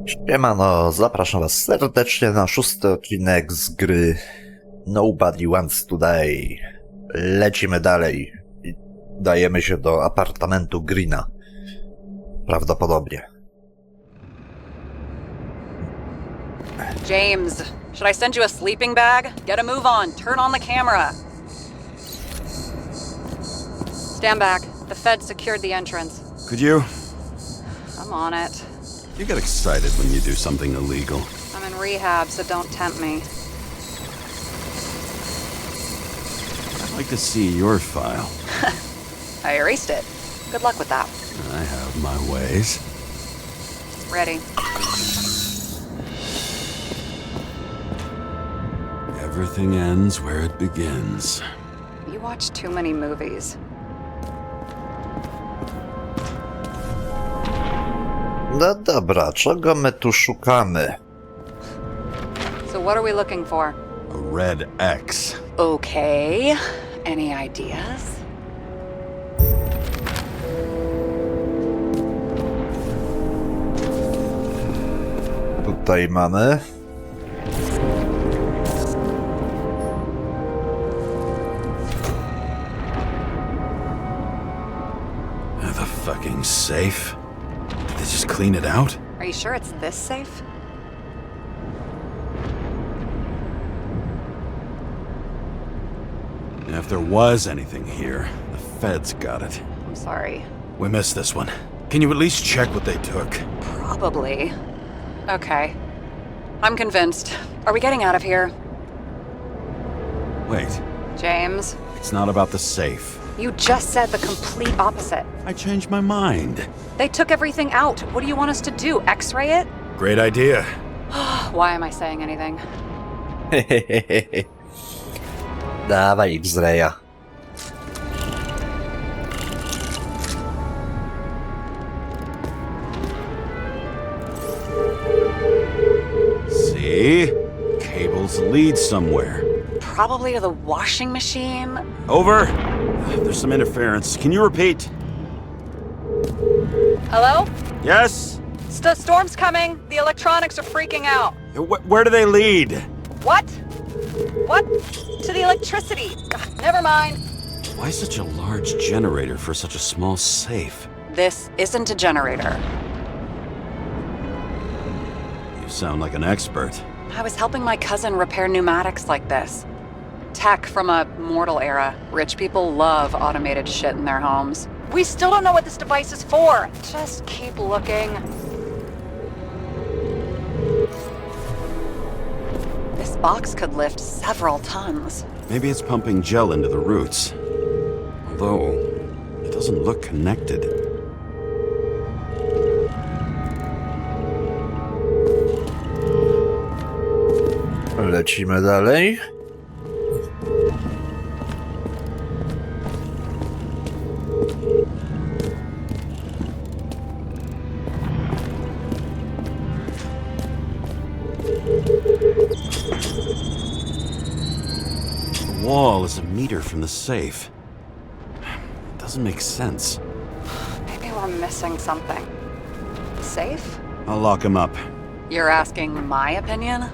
Siemano, zapraszam was serdecznie na 6. odcinek z gry Nobody Wants to Die. Lecimy dalej i dajemy się do apartamentu Greena. Prawdopodobnie. James, should I send you a sleeping bag? Get a move on. Turn on the camera. Stand back. The Fed secured the entrance. Could you? I'm on it. You get excited when you do something illegal. I'm in rehab, so don't tempt me. I'd like to see your file. I erased it. Good luck with that. I have my ways. Ready. Everything ends where it begins. You watch too many movies. No dobra, czego my tu szukamy? So what are we looking for? A red X. Okay. Any ideas? Tutaj mamy... The fucking safe. Did they just clean it out? Are you sure it's this safe? If there was anything here, the feds got it. I'm sorry. We missed this one. Can you at least check what they took? Probably. Okay. I'm convinced. Are we getting out of here? Wait, James, it's not about the safe. you just said the complete opposite. I changed my mind. They took everything out. What do you want us to do? X-ray it? Great idea. Why am I saying anything? Dawaj X-raya. See? Cables lead somewhere. Probably to the washing machine. Over. There's some interference. Can you repeat? Hello? Yes? Storm's coming. The electronics are freaking out. Where do they lead? What? What? To the electricity. Ugh, never mind. Why such a large generator for such a small safe? This isn't a generator. You sound like an expert. I was helping my cousin repair pneumatics like this. Tech from a mortal era. Rich people love automated shit in their homes. We still don't know what this device is for. Just keep looking. This box could lift several tons. Maybe it's pumping gel into the roots. Although, it doesn't look connected. Lecimy dalej. The wall is a meter from the safe. It doesn't make sense. Maybe we're missing something. Safe? I'll lock him up. You're asking my opinion?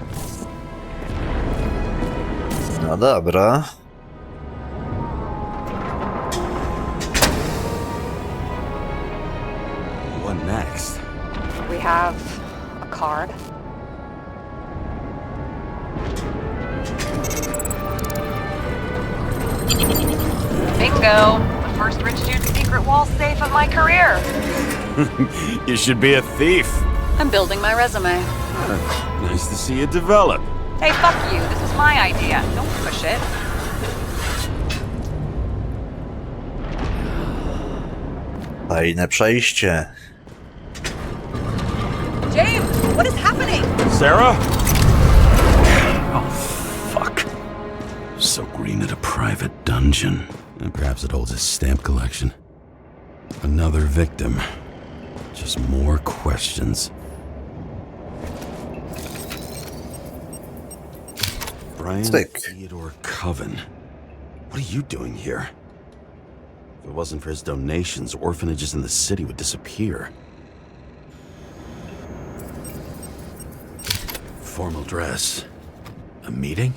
No dobra. What next? We have a card. Bingo! The first rich dude's secret wall safe of my career. You should be a thief. I'm building my resume. Nice to see you develop. Hey, fuck you. This is my idea. Don't push it. Fajne przejście. James, what is happening? Sarah? Oh, fuck. So green at a private dungeon. And perhaps it holds his stamp collection. Another victim. Just more questions. Brian Stick. Theodore Coven. What are you doing here? If it wasn't for his donations, orphanages in the city would disappear. formal dress. A meeting?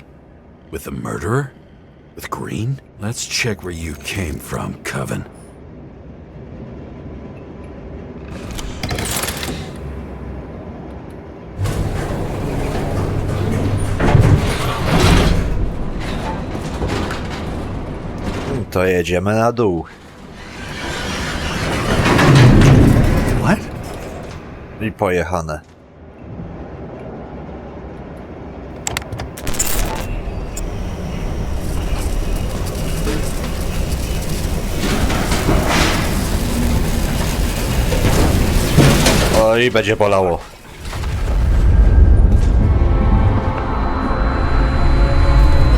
With the murderer? With Green? Let's check where you came from, Coven. To jedziemy na dół. What? I pojechane. Oj, będzie bolało. Look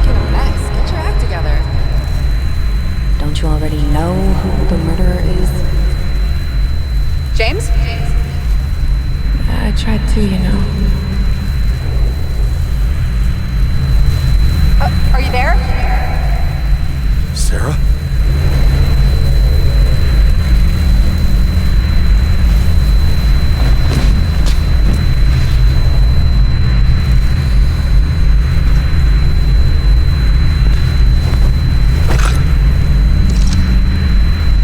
at a mess. Get your act together. Don't you already know who the murderer is? James? I tried to, you know. Are you there? Sarah?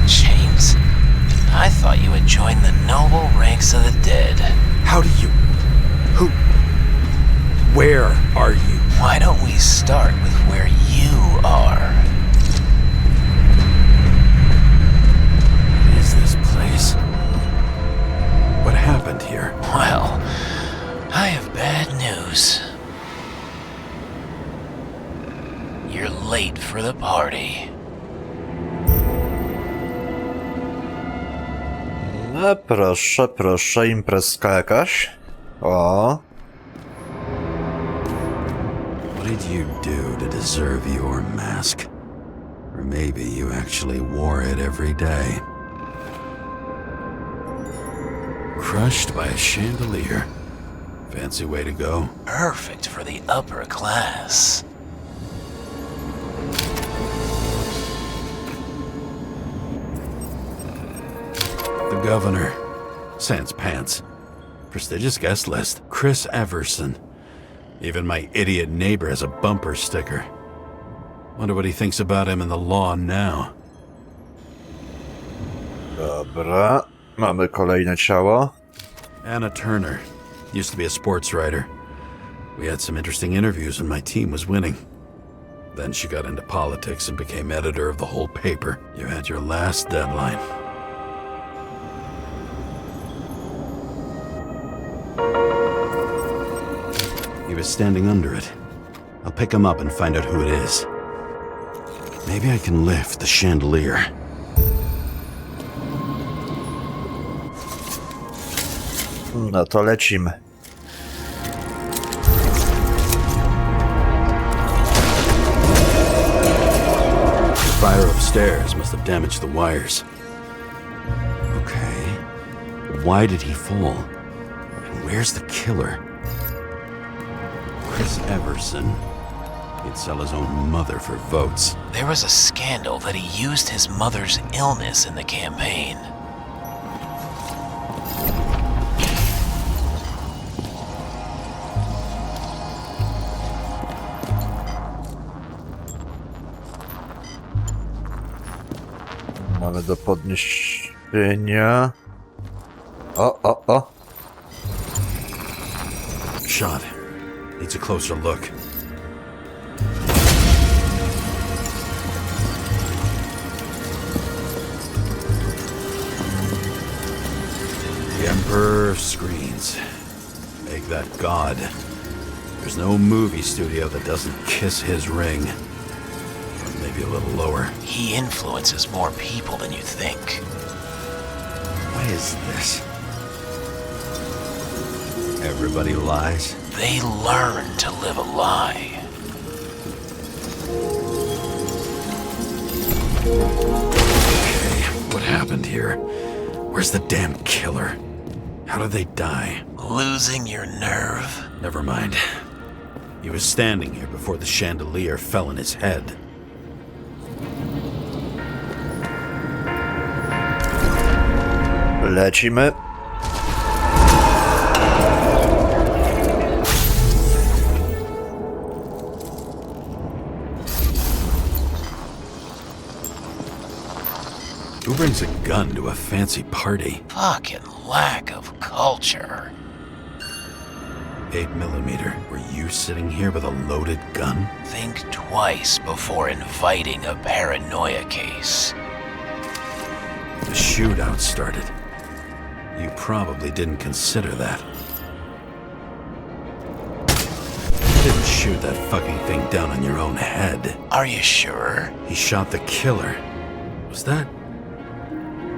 James, I thought you had joined the noble ranks of the dead. How do you... Who... Where are you? Why don't we start with where you are? What is this place? What happened here? Well, I have bad news. You're late for the party. No proszę, proszę, imprezka jakaś. O. What did you do to deserve your mask? Or maybe you actually wore it every day. Crushed by a chandelier. Fancy way to go. Perfect for the upper class. The governor. Sans pants. Prestigious guest list. Chris Everson. Even my idiot neighbor has a bumper sticker. Wonder what he thinks about him in the law now. Dobra. Mamy kolejne ciało. Anna Turner. Used to be a sports writer. We had some interesting interviews when my team was winning. Then she got into politics and became editor of the whole paper. You had your last deadline. He was standing under it. I'll pick him up and find out who it is. Maybe I can lift the chandelier. No to lecimy. The fire upstairs must have damaged the wires. Okay. Why did he fall? And where's the killer? Chris Everson. He'd sell his own mother for votes. There was a scandal that he used his mother's illness in the campaign. Mamy do podniesienia. O. Shot. Needs a closer look. The Emperor screens. Make that God. There's no movie studio that doesn't kiss his ring. Or maybe a little lower. He influences more people than you think. Why is this? Everybody lies? They learn to live a lie. Okay, what happened here? Where's the damn killer? How did they die? Losing your nerve? Never mind. He was standing here before the chandelier fell on his head. Lecimy. Who brings a gun to a fancy party? Fucking lack of culture. 8mm. Were you sitting here with a loaded gun? Think twice before inviting a paranoia case. The shootout started. You probably didn't consider that. You didn't shoot that fucking thing down on your own head. Are you sure? He shot the killer. Was that...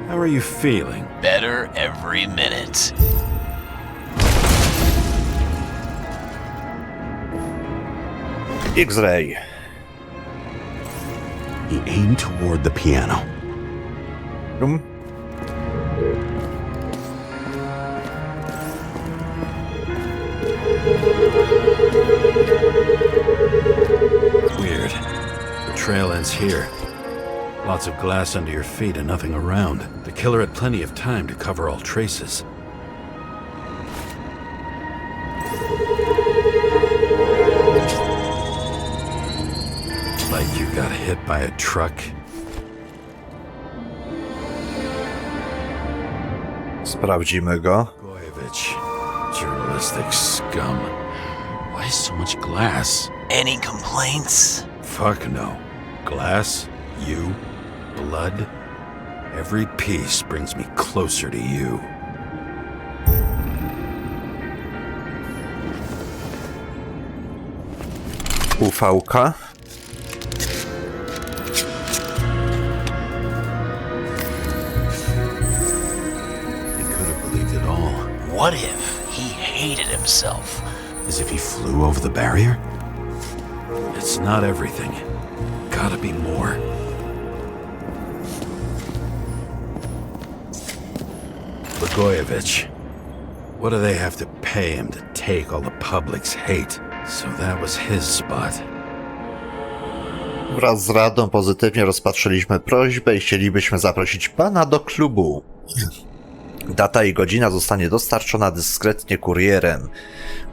How are you feeling? Better every minute. X-ray. He aimed toward the piano. Weird. The trail ends here. Lots of glass under your feet and nothing around. The killer had plenty of time to cover all traces. Like you got hit by a truck. Sprawdzimy go. Goyevich, journalistic scum. Why so much glass? Any complaints? Fuck no. Glass, you, blood. Every piece brings me closer to you. UV-ka. He could have believed it all. What if he hated himself? As if he flew over the barrier? It's not everything. Gotta be more. Blagojevich. What do they have to pay him to take all the public's hate? So that was his spot. Wraz z Radą pozytywnie rozpatrzyliśmy prośbę i chcielibyśmy zaprosić pana do klubu. Data i godzina zostanie dostarczona dyskretnie kurierem.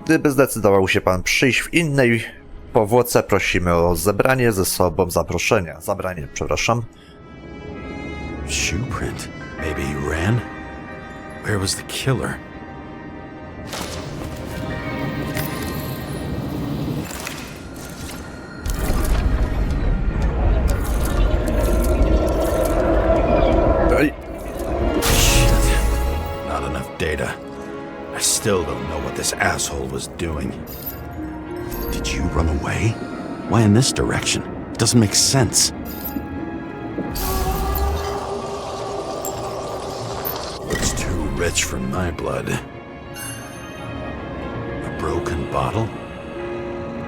Gdyby zdecydował się pan przyjść w innej powłoce, prosimy o zabranie zaproszenia. Shoeprint. Maybe he ran? Where was the killer? Shit. Not enough data. I still don't know what this asshole was doing. Did you run away? Why in this direction? It doesn't make sense. Looks too rich for my blood. A broken bottle?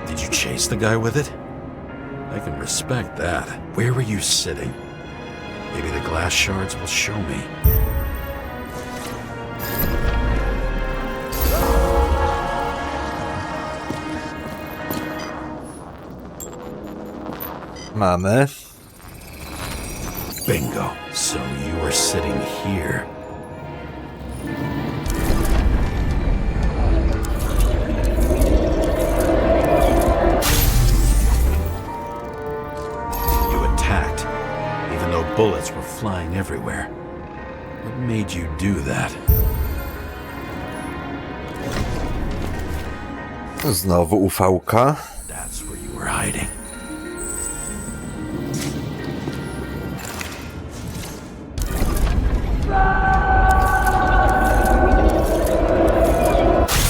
Did you chase the guy with it? I can respect that. Where were you sitting? Maybe the glass shards will show me. Mamy. Bingo. So you were sitting here. You attacked, even though bullets were flying everywhere. What made you do that? Znowu UV-ka. That's where you were hiding.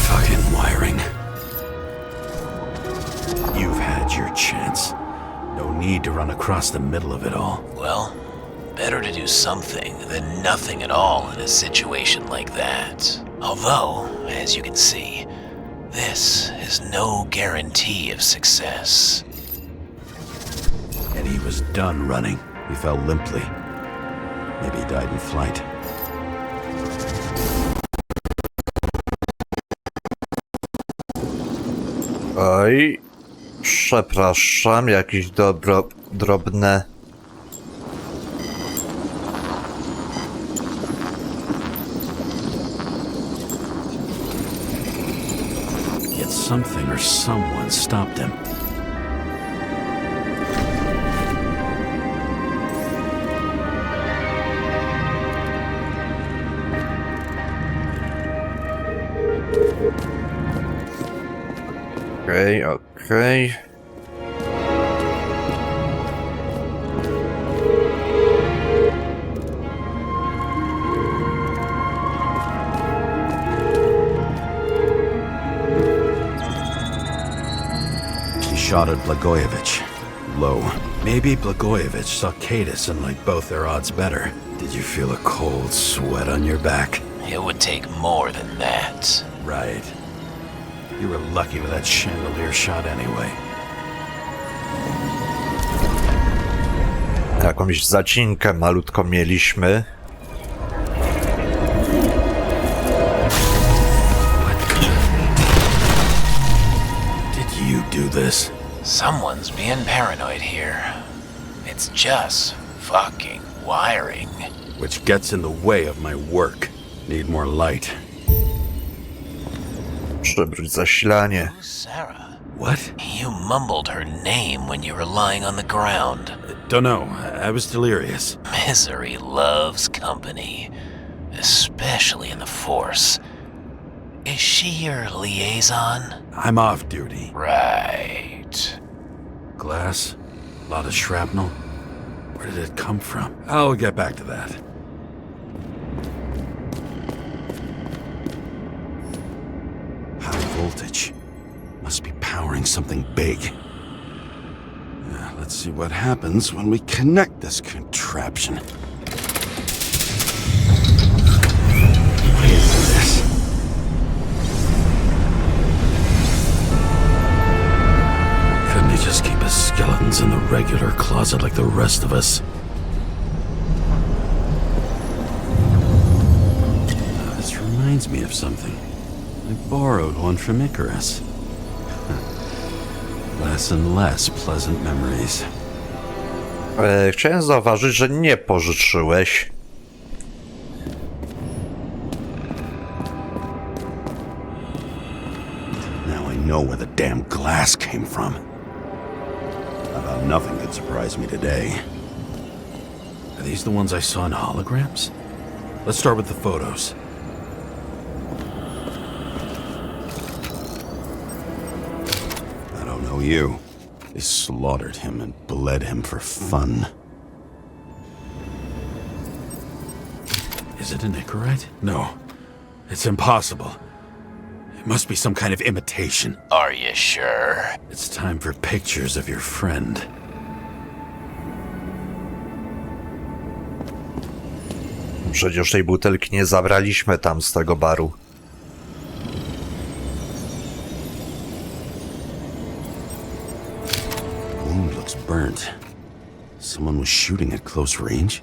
Fucking wiring. You've had your chance. No need to run across the middle of it all. Well, better to do something than nothing at all in a situation like that. Although, as you can see, this is no guarantee of success. And he was done running. He fell limply. Maybe he died in flight. Oj, przepraszam, jakieś drobne... Yet something or someone stopped him. Okej. He shot at Blagojevich. Low. Maybe Blagojevich saw Kadis and liked both their odds better. Did you feel a cold sweat on your back? It would take more than that. Right. You were lucky with that chandelier shot anyway. Jakąś zacinkę malutko mieliśmy. Did you do this? Someone's being paranoid here. It's just fucking wiring. Which gets in the way of my work. Need more light. Przywróć zasilanie. Who's Sara? What? You mumbled her name when you were lying on the ground. Don't know. I was delirious. Misery loves company, especially in the Force. Is she your liaison? I'm off duty. Right. Glass? A lot of shrapnel? Where did it come from? I'll get back to that. High voltage. Must be powering something big. Let's see what happens when we connect this contraption. What is this? Couldn't he just keep his skeletons in the regular closet like the rest of us? This reminds me of something. I borrowed one from Icarus. Less and less pleasant memories. Chciałem zauważyć, że nie pożyczyłeś. Now I know where the damn glass came from. About nothing could surprise me today. Are these the ones I saw in holograms? Let's start with the photos. I don't know you. They slaughtered him and bled him for fun. Is it an Icarite? No. It's impossible. It must be some kind of imitation. Are you sure? It's time for pictures of your friend. Przecież tej butelki nie zabraliśmy tam z tego baru. Wound looks burnt. Someone was shooting at close range?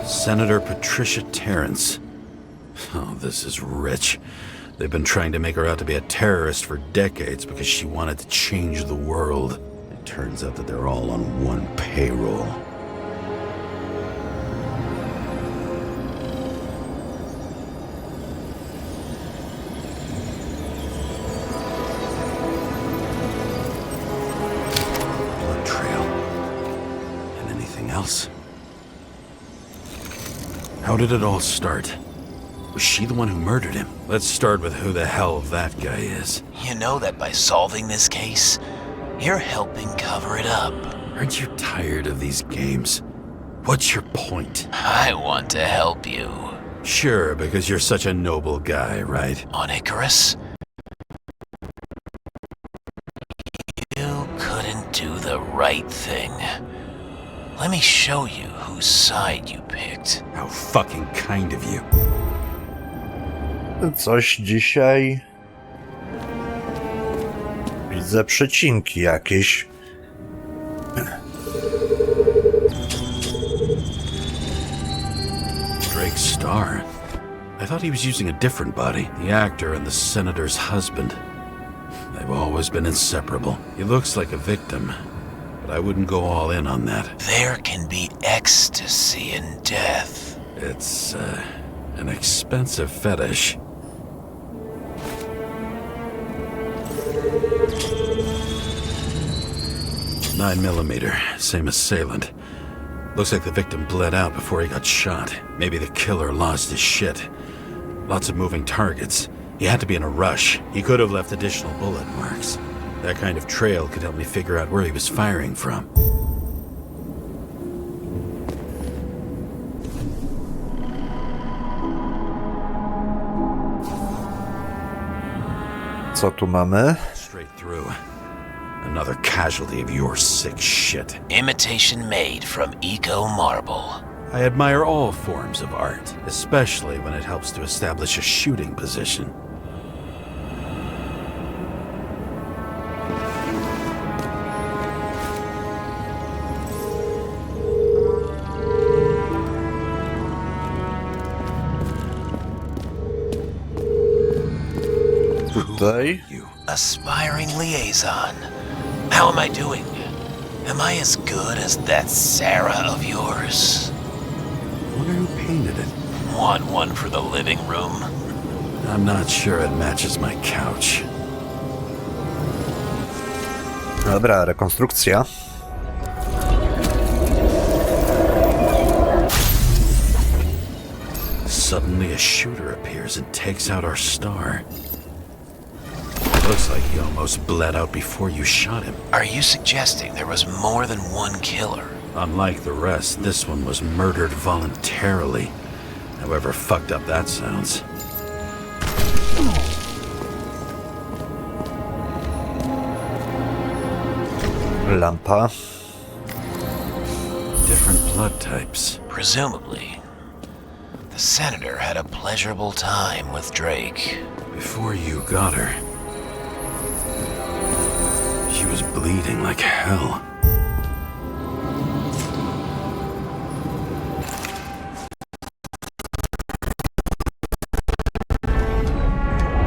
Senator Patricia Terrence. Oh, this is rich. They've been trying to make her out to be a terrorist for decades because she wanted to change the world. It turns out that they're all on one payroll. Blood trail. And anything else? How did it all start? Was she the one who murdered him? Let's start with who the hell that guy is. You know that by solving this case, you're helping cover it up. Aren't you tired of these games? What's your point? I want to help you. Sure, because you're such a noble guy, right? On Icarus, you couldn't do the right thing. Let me show you whose side you picked. How fucking kind of you. Coś dzisiaj... Widzę przecinki jakieś. Drake Starr. I thought he was using a different body. The actor and the senator's husband. They've always been inseparable. He looks like a victim, but I wouldn't go all in on that. There can be ecstasy in death. It's, an expensive fetish. .9mm, same assailant. Looks like the victim bled out before he got shot. Maybe the killer lost his shit. Lots of moving targets. He had to be in a rush. He could have left additional bullet marks. That kind of trail could help me figure out where he was firing from. Co tu mamy? Straight through. Another casualty of your sick shit. Imitation made from eco marble. I admire all forms of art, especially when it helps to establish a shooting position. Tutaj. You. Aspiring liaison. How am I doing? Am I as good as that Sara of yours? I wonder who painted it. Want one for the living room? I'm not sure it matches my couch. Dobra, rekonstrukcja. Suddenly a shooter appears and takes out our star. Looks like he almost bled out before you shot him. Are you suggesting there was more than one killer? Unlike the rest, this one was murdered voluntarily. However fucked up that sounds. Lampa. Different blood types. Presumably. The senator had a pleasurable time with Drake. Before you got her, she was bleeding like hell.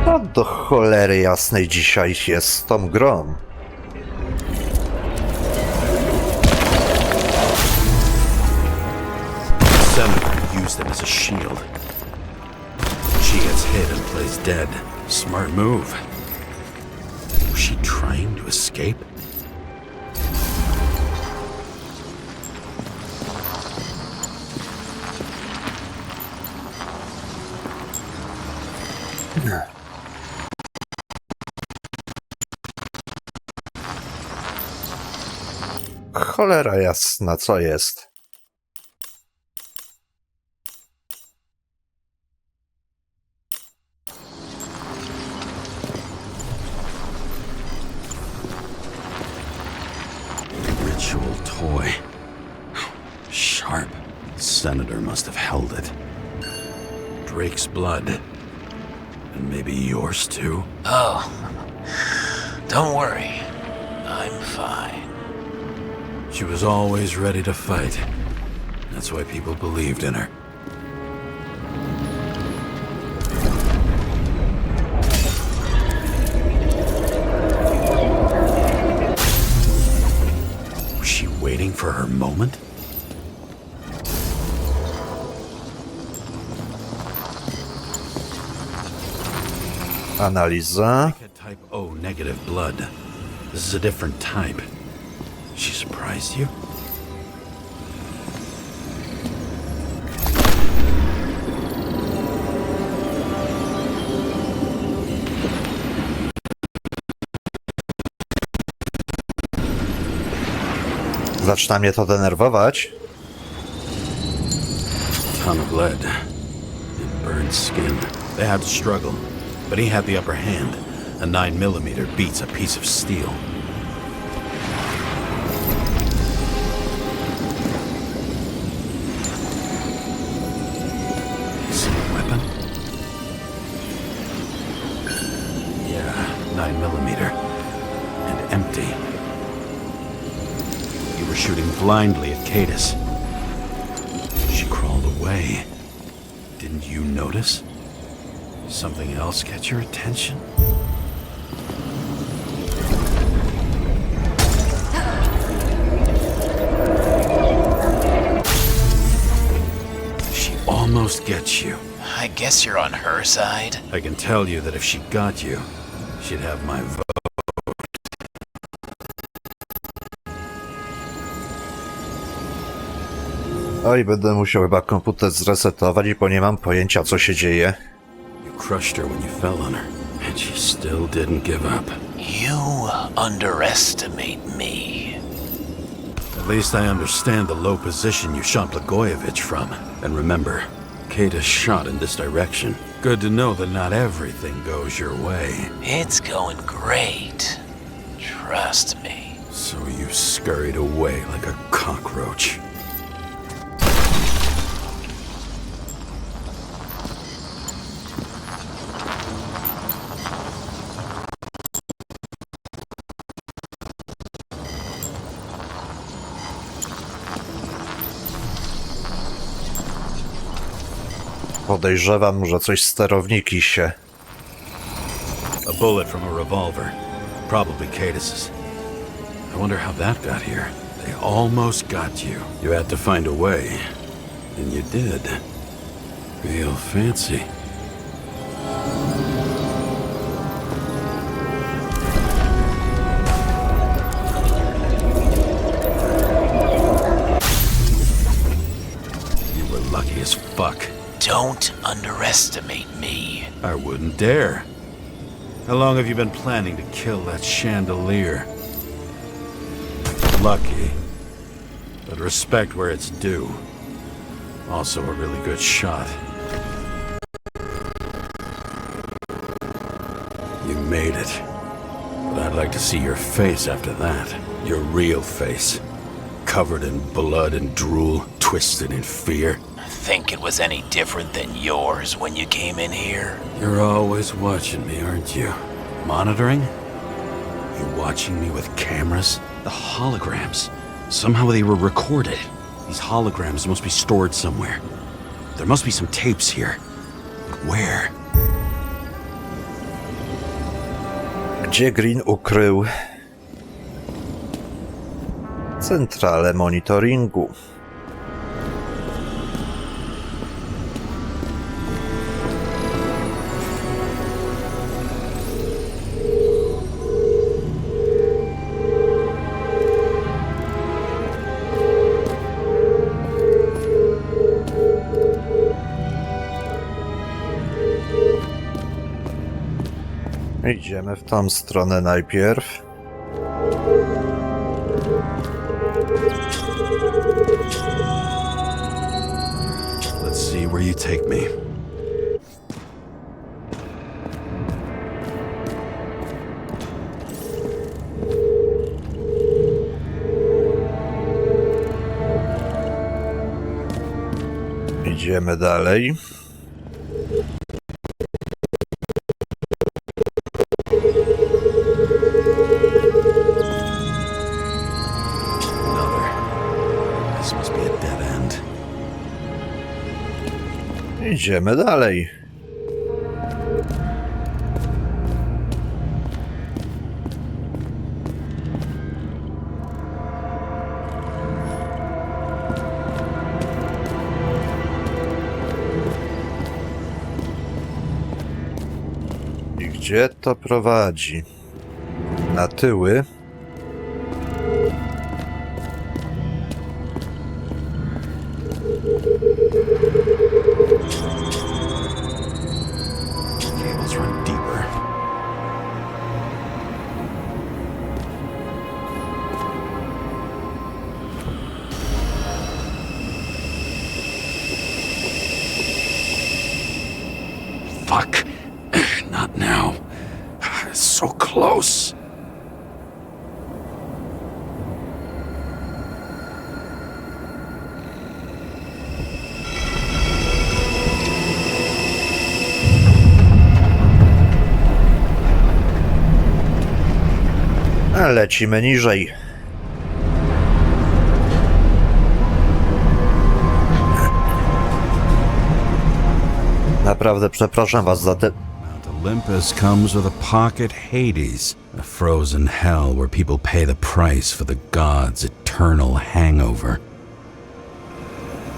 No do cholery jasnej dzisiaj jest z tą grą. The senator used him as a shield. She gets hit and plays dead. Smart move. Was she trying to escape? Cholera jasna, co jest? Ritual toy. Sharp. Senator must have held it. Drake's blood. And maybe yours too? Oh, don't worry. I'm fine. She was always ready to fight. That's why people believed in her. Was she waiting for her moment? Analiza. Had type O negative blood. This is a different type. She surprised you? Zaczyna mnie to denerwować. Ton of lead. It burned skin. They had to struggle, but he had the upper hand. A 9mm beats a piece of steel. Same weapon? Yeah, 9mm. And empty. You were shooting blindly at Cadis. She crawled away. Didn't you notice? Something else catch your attention? She almost gets you. I guess you're on her side. I can tell you that if she got you, she'd have my vote. Oj, będę musiał chyba komputer zresetować, bo nie mam pojęcia, co się dzieje. You crushed her when you fell on her, and she still didn't give up. You underestimate me. At least I understand the low position you shot Blagojevich from. And remember, Kata shot in this direction. Good to know that not everything goes your way. It's going great. Trust me. So you scurried away like a cockroach. Podejrzewam, że coś z sterowniki się... A bullet from a revolver. Probably Katis's. I wonder how that got here. They almost got you. You had to find a way. And you did. Real fancy. You were lucky as fuck. Don't underestimate me. I wouldn't dare. How long have you been planning to kill that chandelier? Lucky. But respect where it's due. Also a really good shot. You made it. But I'd like to see your face after that. Your real face. Covered in blood and drool, twisted in fear. Think it was any different than yours when you came in here? You're always watching me, aren't you? Monitoring? You watching me with cameras? The holograms. Somehow they were recorded. These holograms must be stored somewhere. There must be some tapes here. But where? Gdzie Green ukrył centralę monitoringu? Idziemy w tą stronę najpierw. Let's see where you take me. Idziemy dalej. Idziemy dalej. I gdzie to prowadzi? Na tyły? Cables run deeper. Fuck. Not now. It's so close. Lecimy niżej. Naprawdę przepraszam was za te... Mount Olympus comes with a pocket Hades, a frozen hell where people pay the price for the gods' eternal hangover.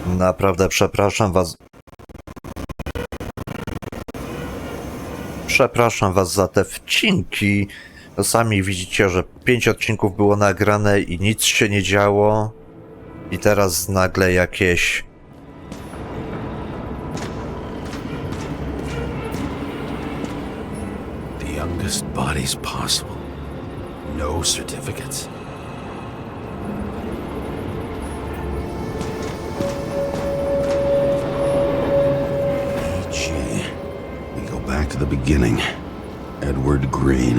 Naprawdę przepraszam was... Przepraszam was za te wcinki. Sami widzicie, że 5 odcinków było nagrane i nic się nie działo. I teraz nagle jakieś... oldest bodies possible. No certificates. We go back to the beginning. Edward Green.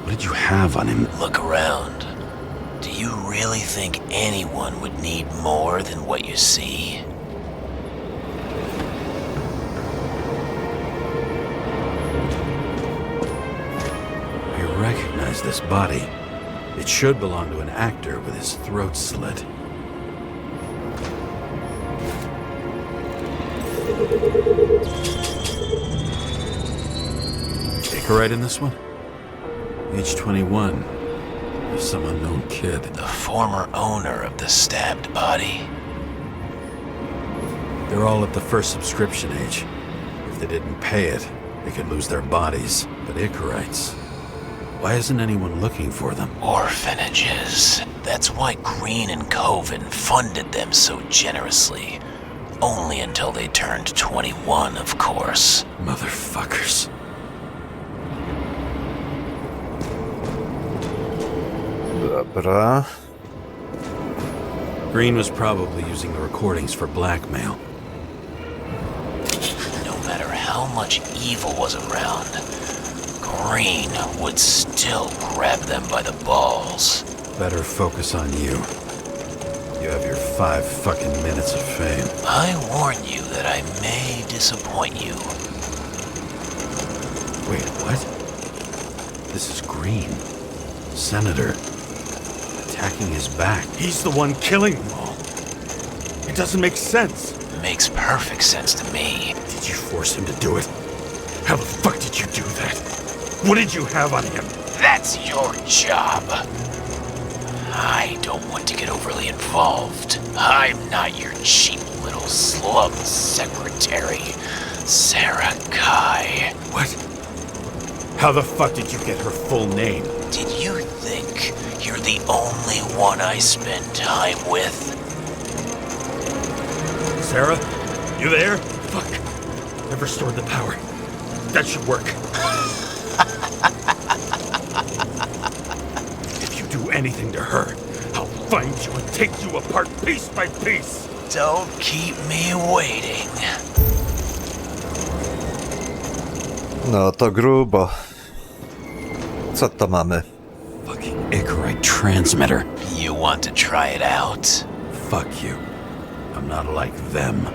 What did you have on him? Look around. Do you really think anyone would need more than what you see? I recognize this body. It should belong to an actor with his throat slit. Right in this one? Age 21. Some unknown kid. The former owner of the stabbed body. They're all at the first subscription age. If they didn't pay it, they could lose their bodies. But Icarites, why isn't anyone looking for them? Orphanages. That's why Green and Coven funded them so generously. Only until they turned 21, of course. Motherfuckers. Dobra. Green was probably using the recordings for blackmail. No matter how much evil was around, Green would still grab them by the balls. Better focus on you. You have your 5 fucking minutes of fame. I warn you that I may disappoint you. Wait, what? This is Green. Senator. Attacking his back. He's the one killing them all. It doesn't make sense. Makes perfect sense to me. Did you force him to do it? How the fuck did you do that? What did you have on him? That's your job. I don't want to get overly involved. I'm not your cheap little slum secretary, Sara Kai. What? How the fuck did you get her full name? Did you think you're the only one I spend time with? Sarah? You there? Fuck. I've restored the power. That should work. If you do anything to her, I'll find you and take you apart piece by piece. Don't keep me waiting. No to grubo. Co to mamy? Fucking Icarite transmitter. You want to try it out? Fuck you. I'm not like them.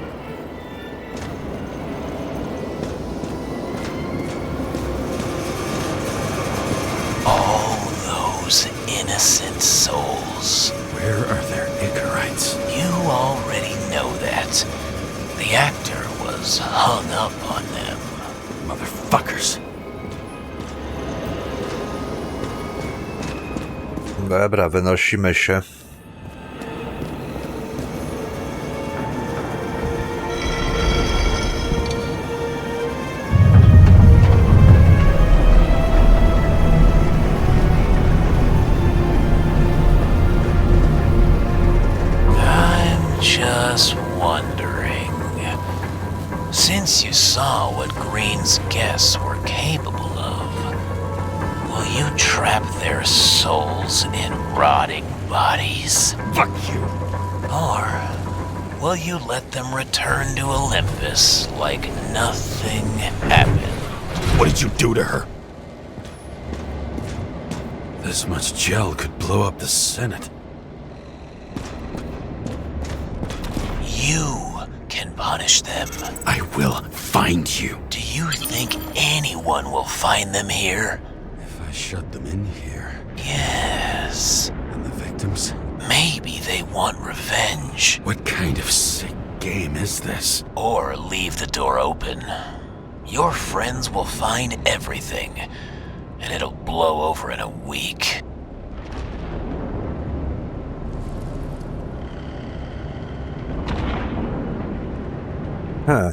All those innocent souls. Where are their Icarites? You already know that. The actor was hung up on them. Motherfuckers. Dobra, wynosimy się. I'm just wondering, since you saw what Green's guests were capable of, will you trap their souls in rotting bodies? Fuck you. Or will you let them return to Olympus like nothing happened? What did you do to her? This much gel could blow up the Senate. You can punish them. I will find you. Do you think anyone will find them here? If I shut them in here, Yes. and the victims? Maybe they want revenge. What kind of sick game is this? Or leave the door open. Your friends will find everything, and it'll blow over in a week. Huh.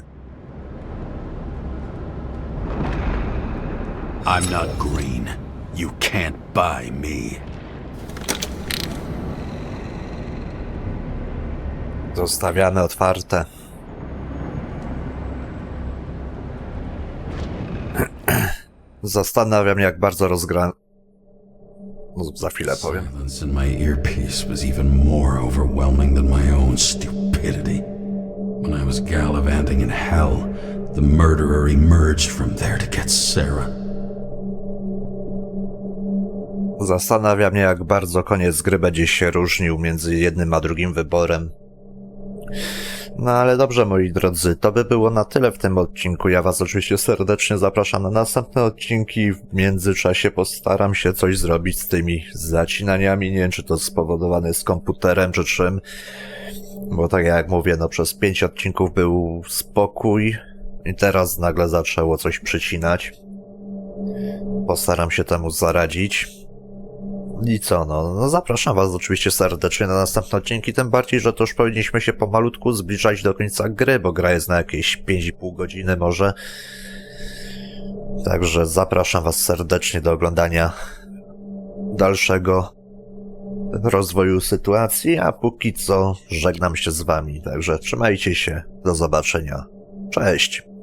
I'm not green. You can't buy me. Zostawiane otwarte. Zastanawiam, jak bardzo No, za chwilę powiem. Silence in my earpiece was even more overwhelming than my own stupidity. When I was gallivanting in hell, the murderer emerged from there to get Sara. Zastanawia mnie, jak bardzo koniec gry będzie się różnił między jednym a drugim wyborem. No ale dobrze, moi drodzy, to by było na tyle w tym odcinku. Ja was oczywiście serdecznie zapraszam na następne odcinki. W międzyczasie postaram się coś zrobić z tymi zacinaniami. Nie wiem, czy to spowodowane jest komputerem, czy czym. Bo tak jak mówię, no przez 5 odcinków był spokój i teraz nagle zaczęło coś przycinać. Postaram się temu zaradzić. I co, no zapraszam was oczywiście serdecznie na następne odcinki, tym bardziej, że to już powinniśmy się pomalutku zbliżać do końca gry, bo gra jest na jakieś 5,5 godziny może. Także zapraszam was serdecznie do oglądania dalszego rozwoju sytuacji, a póki co żegnam się z wami, także trzymajcie się, do zobaczenia, cześć!